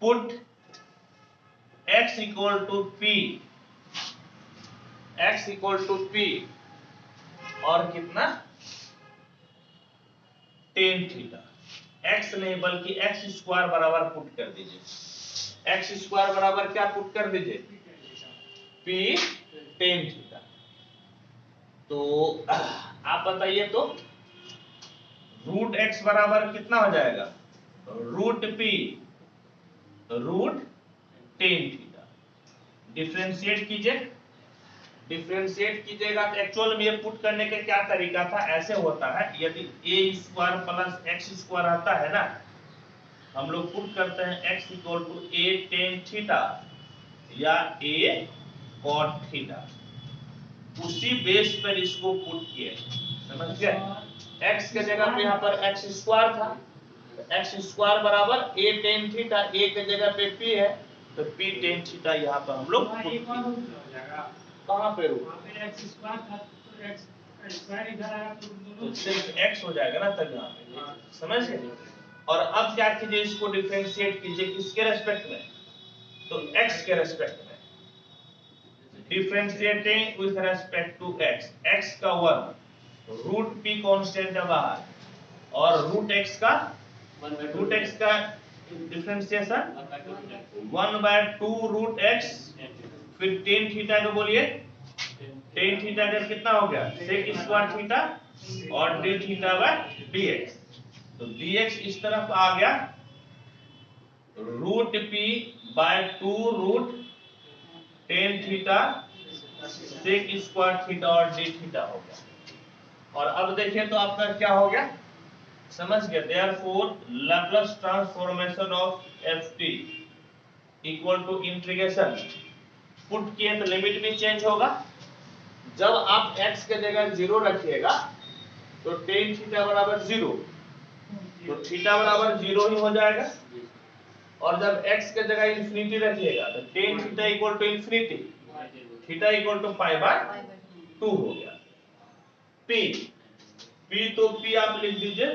put x equal to p, x equal to p और कितना टेन थीटा, x नहीं बल्कि x स्क्वायर बराबर पुट कर दीजिए। x स्क्वायर बराबर क्या पुट कर दीजिए, p टेन थीटा। तो आप बताइए तो रूट x बराबर कितना हो जाएगा, root p root tan theta. Differentiate कीजिए, डिफरेंशिएट कीजिएगा तो एक्चुअल में ये पुट करने का क्या तरीका था, ऐसे होता है यदि a square plus x square आता है ना, हम लोग पुट करते हैं x equal to a tan theta या a कॉट थीटा, उसी बेस पर इसको पुट किए, समझ गए। x के जगह पे यहाँ पर x स्क्वायर था, x स्क्वायर बराबर a टेन थीटा, a के जगह पे p है तो p टेन थीटा यहाँ पर हम लोग पुट किए। कहाँ पे रूट x स्क्वायर था तो x तो सिर्फ x हो जाएगा ना तब यहाँ पे, समझ गए। और अब क्या कीजिए, इसको डिफरेंशिएट कीजिए किसके रेस्पेक्ट में, तो x के रेस्पेक्ट में, differentiating with respect to x, x का 1, रूट p कांस्टेंट है बाहर, और रूट x का डिफरेंशिएशन 1/2 रूट x, फिर टेन थीटा को बोलिए, टेन थीटा का कितना हो गया, सेक स्क्वायर थीटा, और डी थीटा बाय dx, तो dx इस तरफ आ गया root p by 2 root tan theta sec square theta और डी थीटा हो गया। और अब देखें तो आपका क्या हो गया, समझ गए। Therefore Laplace transformation of ft equal to integration, put किए तो लिमिट भी चेंज होगा, जब आप x के जगह 0 रखिएगा तो टेन थीटा बराबर 0, तो थीटा बराबर 0 ही हो जाएगा, और जब x के जगह इंफिनिटी रखिएगा तो tan theta equal to infinity, theta equal to π/2 हो गया। p तो p आप लिख दीजिए,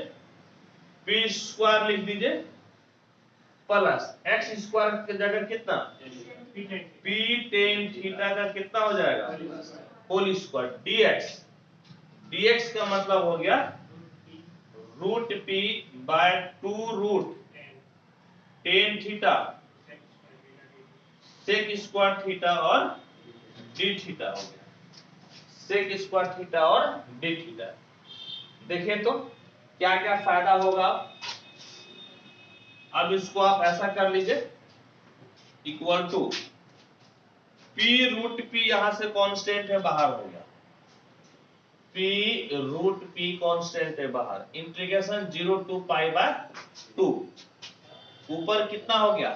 p स्क्वायर लिख दीजिए, प्लस x स्क्वायर की जगह कितना, p टेन थीटा का कितना हो जाएगा, होल स्क्वायर dx का मतलब हो गया root p by 2 root tan theta sec square theta और डी थीटा हो गया, सेक स्क्वायर थीटा और डी थीटा। देखिए तो क्या क्या फायदा होगा। अब इसको आप ऐसा कर लीजिए, equal to p root p यहां से कांस्टेंट है बाहर हो गया, p रूट p कांस्टेंट है बाहर, इंटीग्रेशन 0 टू π/2, ऊपर कितना हो गया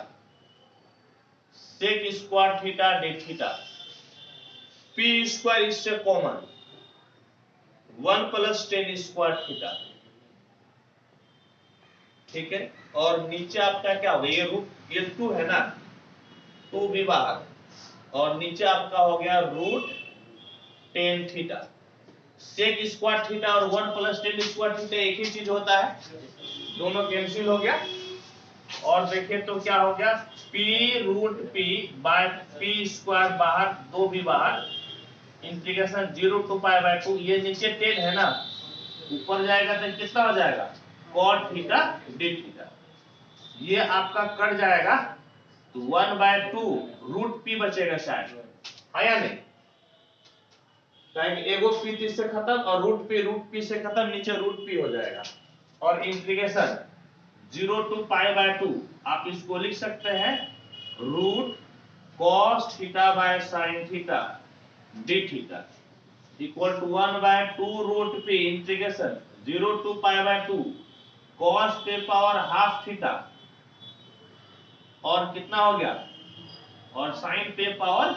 sec square theta d theta, p square इससे common 1 plus tan square theta, ठीक है। और नीचे आपका क्या होगा, ये रूट ये 2 है ना, 2 भी बाहर, और नीचे आपका हो गया root tan theta, sec square theta और 1 प्लस टेन स्क्वायर थीटा एक ही चीज होता है, दोनों कैंसिल हो गया। और देखिए तो क्या हो गया, p root p by p square बाहर, 2 भी बाहर, इंटीग्रेशन 0 टू π/2, ये नीचे 10 है ना, ऊपर जाएगा तो कितना हो जाएगा cot थीटा d थीटा, ये आपका कट जाएगा तो 1/2 रूट p बचेगा शायद, है या नहीं, एगो p से खत्म और रूट p से खत्म, नीचे रूट p हो जाएगा, और इंटीग्रेशन 0 टू π/2, आप इसको लिख सकते हैं root cos theta by sin theta d theta equal to 1/2 root p integration 0 to π/2 cos पे पावर हाफ थीटा, और कितना हो गया, और sin पे power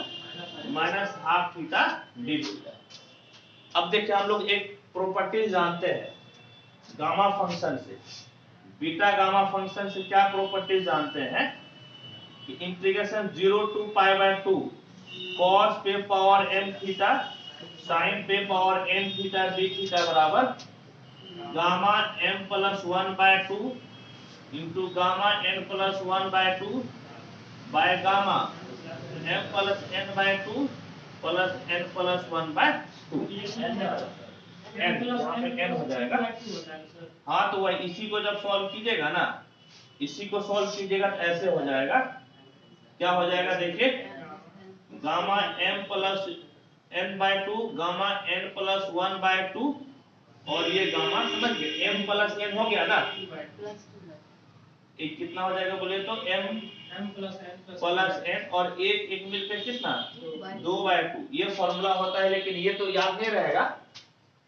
minus half theta d theta. अब देखिए हम लोग एक प्रॉपर्टी जानते हैं गामा फंक्शन से, बीटा गामा फंक्शन से क्या प्रॉपर्टी जानते हैं कि इंटीग्रेशन 0 टू π/2 cos पे पावर m थीटा sin पे power n theta d theta बराबर gamma m plus 1/2 into gamma n plus 1/2 by gamma m plus n/2 plus n plus 1/2, n हो जाएगा। हाँ तो वही, इसी को जब सॉल्व कीजिएगा ना, इसी को सॉल्व कीजिएगा तो ऐसे हो जाएगा, क्या हो जाएगा देखिए, gamma m plus n/2 gamma n plus 1/2, और ये गामा समझ गए m प्लस n हो गया ना, एक कितना हो जाएगा बोले तो m प्लस n, और एक मिलकर कितना 2/2, ये फॉर्मूला होता है, लेकिन ये तो याद नहीं रहेगा,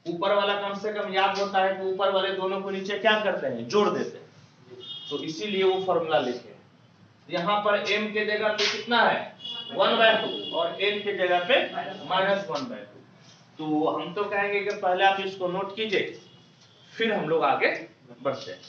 ऊपर वाला कम से कम याद होता है कि ऊपर वाले दोनों को नीचे क्या करते हैं, जोड़ देते हैं, तो इसीलिए वो फॉर्मूला लिखे। यहाँ पर m के जगह पे कितना है 1/2 और n के जगह पे -1/2, तो हम तो कहेंगे कि पहले आप इसको नोट कीजिए, फिर हम लोग आगे बढ़ते हैं।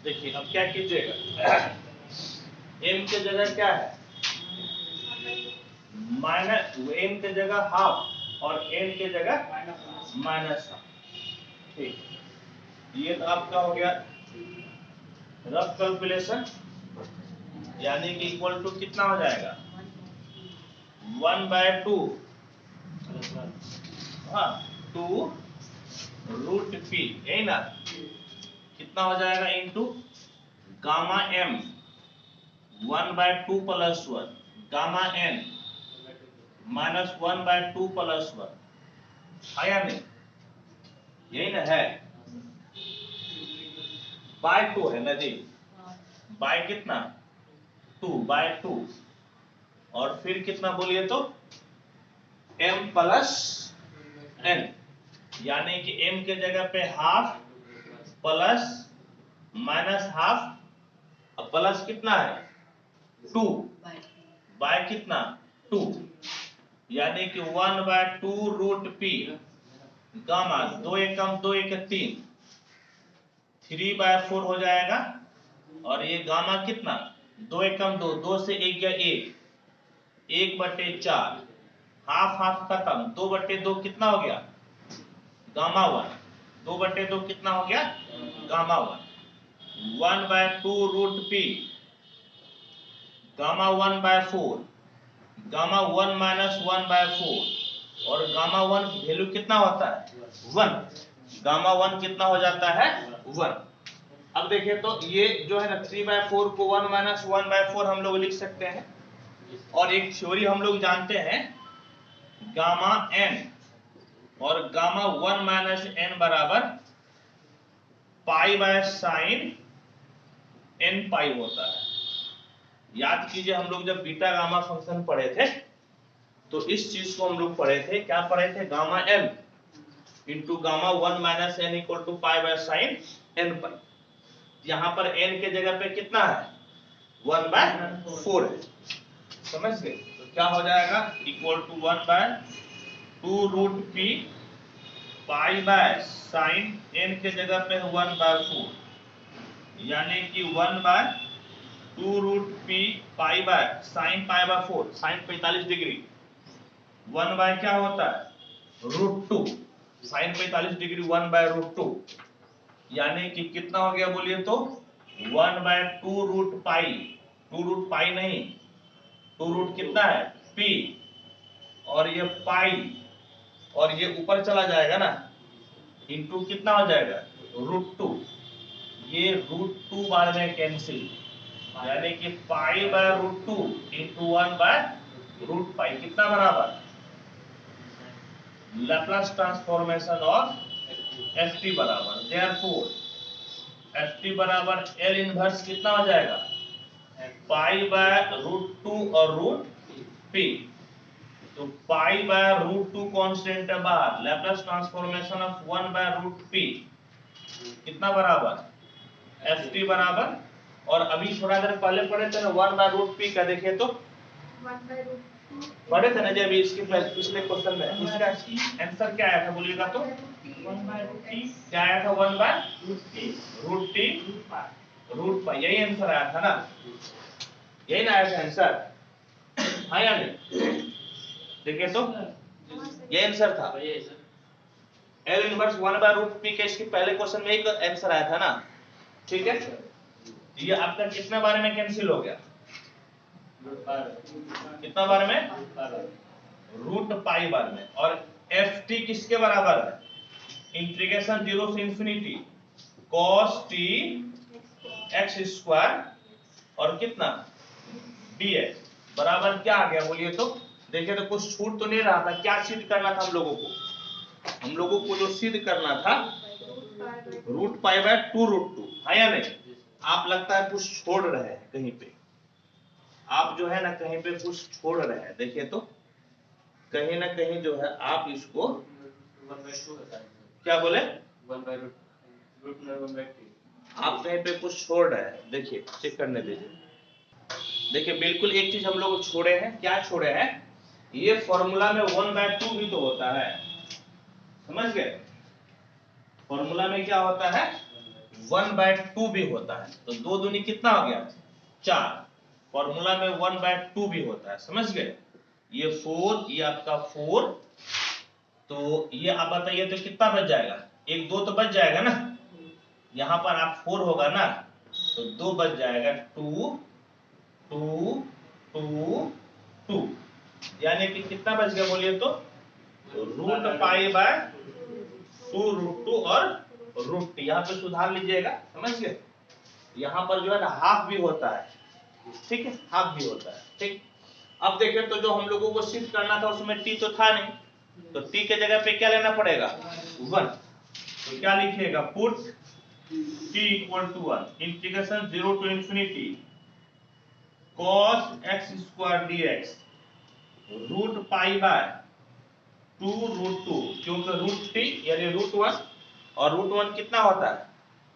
देखिए अब क्या कीजिएगा, m के जगह क्या है, माइनस, m के जगह हाफ और n के जगह माइनस हाफ। ठीक, ये तो आपका हो गया रफ कैलकुलेशन, यानी कि इक्वल टू कितना हो जाएगा 1/2, हाँ 2 रूट पी, यही ना, कितना हो जाएगा into gamma m 1/2 plus 1 gamma n minus 1/2 plus 1, है या नहीं, यही ना है, बाय 2 है ना जी, बाय कितना 2/2, और फिर कितना बोलिए तो m प्लस n, यानी कि m के जगह पे half plus minus half plus कितना है 2 बाय कितना 2, यानी कि 1/2 रूट पी गामा 2 एकम 2 एक 3 3/4 हो जाएगा, और ये गामा कितना 2 एकम 2 2 से 1 गया 1 1/4, हाफ हाफ खत्म, 2/2 कितना हो गया गामा 1, 2/2 कितना हो गया gamma 1, 1/2 root p gamma 1/4 gamma 1 minus 1/4, और गामा 1 वैल्यू कितना होता है 1, गामा 1 कितना हो जाता है 1। अब देखिए तो ये जो है ना 3/4 को 1 माइनस 1/4 हम लोग लिख सकते हैं, और एक थ्योरी हम लोग जानते हैं गामा n और गामा 1 माइनस n बराबर पाई बाय साइन n पाई होता है। याद कीजिए हम लोग जब बीटा गामा फंक्शन पढ़े थे तो इस चीज को हम लोग पढ़े थे, क्या पढ़े थे, gamma n into gamma 1 minus n equal to pi by sine n pi. यहाँ पर n के जगह पे कितना है 1/4 है, समझ गए, तो क्या हो जाएगा equal to 1/2 root p pi by sine n के जगह पे 1/4, यानी कि 1/2 root p pi by sine pi by 4, sine 45 degree, 1 by क्या होता है रूट 2, साइन 45 डिग्री 1/√2, यानी कि कितना हो गया बोलिए तो 1/2 रूट पाई, 2 रूट पाई नहीं, 2 रूट कितना है पी, और ये पाई, और ये ऊपर चला जाएगा ना इंटू कितना हो जाएगा √2, ये √2 बार में कैंसिल, यानी कि पाई/√2 इंटू 1/√पाई कितना बराबर लैप्लास ट्रांसफॉर्मेशन ऑफ ft बराबर, देयरफॉर ft बराबर L इनवर्स कितना हो जाएगा पाई/√2 और रूट p, तो पाई/√2 कांस्टेंट है बाहर, लैप्लास ट्रांसफॉर्मेशन ऑफ 1/√p कितना बराबर ft बराबर, और अभी थोड़ा देर पहले पढ़े थे ना 1/√p का, देखिए तो पढ़े थे ना जब इसके पिछले क्वेश्चन में, इसका आंसर क्या आया था बोलिएगा तो 1/√t क्या आया था 1/√t रूट पाई, यही आंसर आया था ना, यही ना आया था आंसर, हाँ या नहीं, देखिए तो ये आंसर था L इनवर्स 1/√p के, इसके पहले क्वेश्चन में एक आंसर आया था ना, ठीक है, ये आपका कितने बारे में कैंसिल हो गया, कितना बार में रूट पाई बार में, और ft किसके बराबर है इंटीग्रेशन 0 से infinity cos t x square और कितना dx बराबर क्या आ गया बोलिए तो, देखिए तो कुछ छूट तो नहीं रहा था, क्या सिद्ध करना था हम लोगों को जो सिद्ध करना था √π/2 √2, है या नहीं, आप लगता है कुछ छोड़ रहे हैं कहीं पे, आप जो है ना कहीं पे कुछ छोड़ रहे हैं, देखिए तो कहीं ना कहीं जो है आप इसको क्या बोले आप कहीं पे कुछ छोड़ रहे हैं, देखिए चेक करने दीजिए। देखिए बिल्कुल एक चीज हम लोग छोड़े हैं, क्या छोड़े हैं? ये फॉर्मूला में 1/2 भी तो होता है, समझ गए? फॉर्मूला में क्या होता है? 1/2 भी होता है। तो 2 दूनी कितना हो गया? 4। फॉर्मूला में 1/2 भी होता है, समझ गए? ये 4, ये आपका 4, तो ये आप बताइए तो कितना बच जाएगा? 1 2 तो बच जाएगा ना, यहाँ पर आप 4 होगा ना, तो 2 बच जाएगा, 2 2 2 2, यानी कि कितना बच गया बोलिए तो? √π/2√2 और √t। यहाँ पे सुधार लीजिएगा, समझ गए? यहाँ पर जो है ना हाफ भी होता है, ठीक है, हाफ भी होता है, ठीक। अब देखें तो जो हम लोगों को शिफ्ट करना था उसमें t तो था नहीं, तो t के जगह पे क्या लेना पड़ेगा? 1। तो क्या लिखिएगा? Put t = 1, integration 0 to infinity cos x² dx √π/2√2, क्योंकि √t यानी √1 और √1 कितना होता है?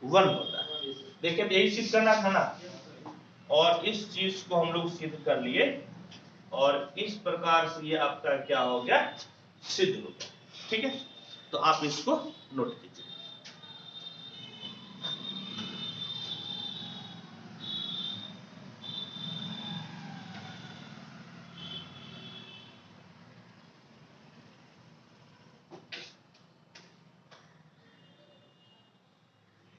1 होता है। देखिए यही सिद्ध करना था ना, और इस चीज को हम लोग सिद्ध कर लिए, और इस प्रकार से ये आपका क्या हो गया? सिद्ध हो गया, ठीक है। तो आप इसको नोट कीजिए।